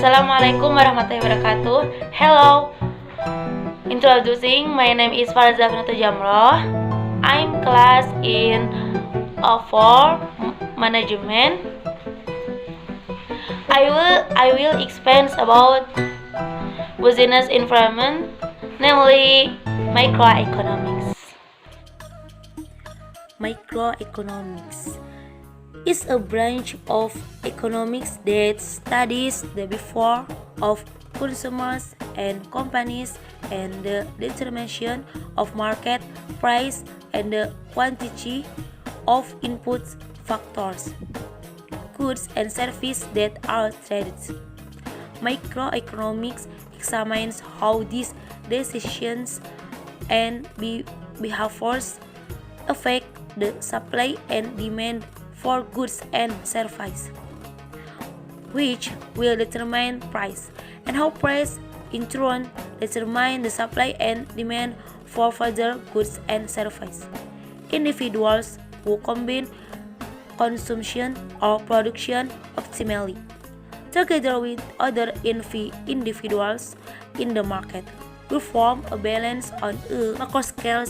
Assalamualaikum warahmatullahi wabarakatuh. Hello. Introducing, my name is Farzha I'm class in 4 management. I will explain about business environment, namely microeconomics. Microeconomics is a branch of economics that studies the behavior of consumers and companies and the determination of market price and the quantity of input factors, goods and services that are traded. Microeconomics examines how these decisions and behaviors affect the supply and demand for goods and services, which will determine price, and how price in turn determine the supply and demand for further goods and services. Individuals who combine consumption or production optimally, together with other individuals in the market, will form a balance on a macro scale,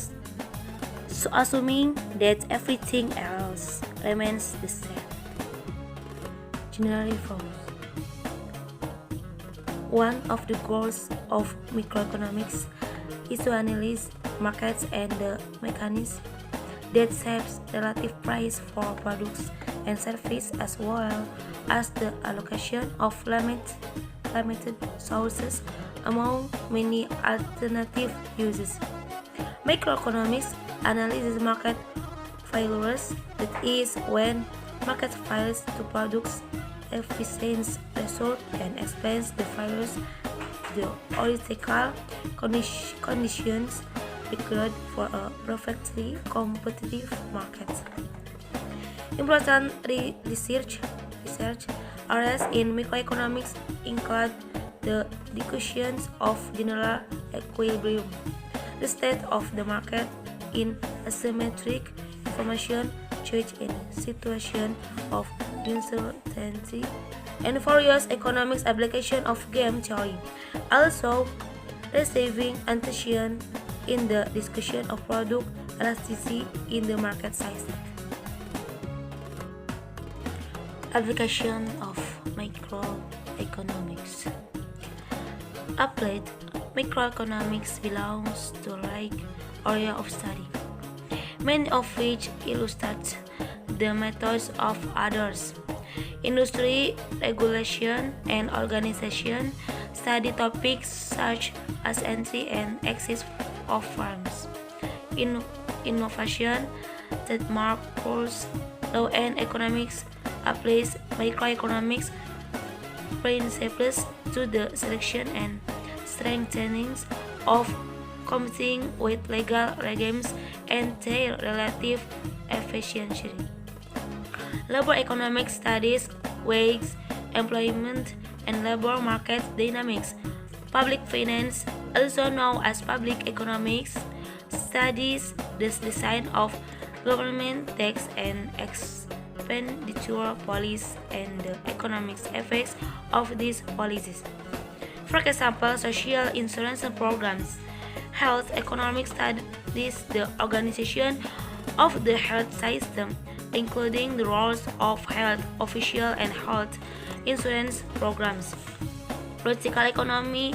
so assuming that everything else remains the same. Generally false. One of the goals of microeconomics is to analyze markets and the mechanisms that shapes relative price for products and services, as well as the allocation of limited sources among many alternative uses. Microeconomics analyzes market failures, that is, when market fails to produce efficient results, and explains the failures, the theoretical conditions required for a perfectly competitive market. Important research areas in microeconomics include the discussions of general equilibrium, the state of the market in asymmetric information change in situation of uncertainty, and various economics application of game theory. Also, receiving attention in the discussion of product elasticity in the market size. Application of microeconomics. Applied microeconomics belongs to like area of study, many of which illustrate the methods of others. Industry, regulation, and organization study topics such as entry and exit of firms, innovation, trademark rules, law, and economics applies microeconomics principles to the selection and strengthening of complying with legal regimes and their relative efficiency. Labor economics studies wage, employment, and labor market dynamics. Public finance, also known as public economics, studies the design of government tax and expenditure policies and the economic effects of these policies. For example, social insurance programs. Health economics studies the organization of the health system, including the roles of health officials and health insurance programs. Political economy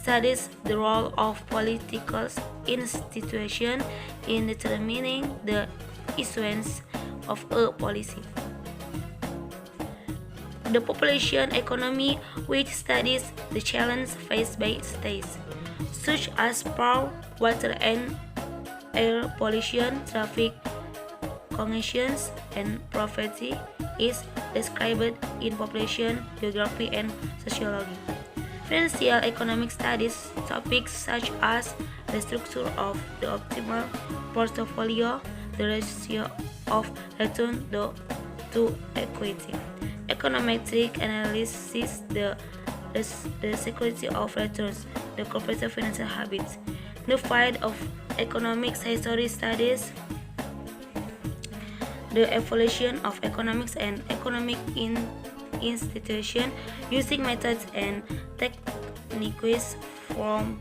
studies the role of political institutions in determining the issuance of a policy. The population economy, which studies the challenges faced by states, such as power, water and air pollution, traffic congestions, and poverty, is described in population geography and sociology. Financial economic studies topics such as the structure of the optimal portfolio, the ratio of return to equity. Econometric analysis the security of returns, the corporate financial habits. The field of economics history studies the evolution of economics and economic institution using methods and techniques from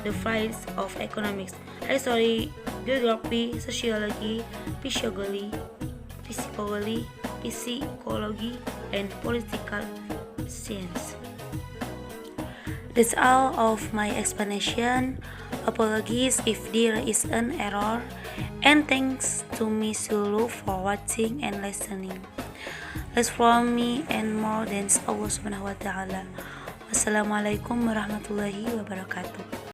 the fields of economics, history, geography, sociology, psychology, and political science. That's all of my explanation. Apologies if there is an error, and thanks to Miss Zulu for watching and listening. Less from me and more than Allah Subhanahu wa Ta'ala. Wassalamualaikum warahmatullahi wabarakatuh.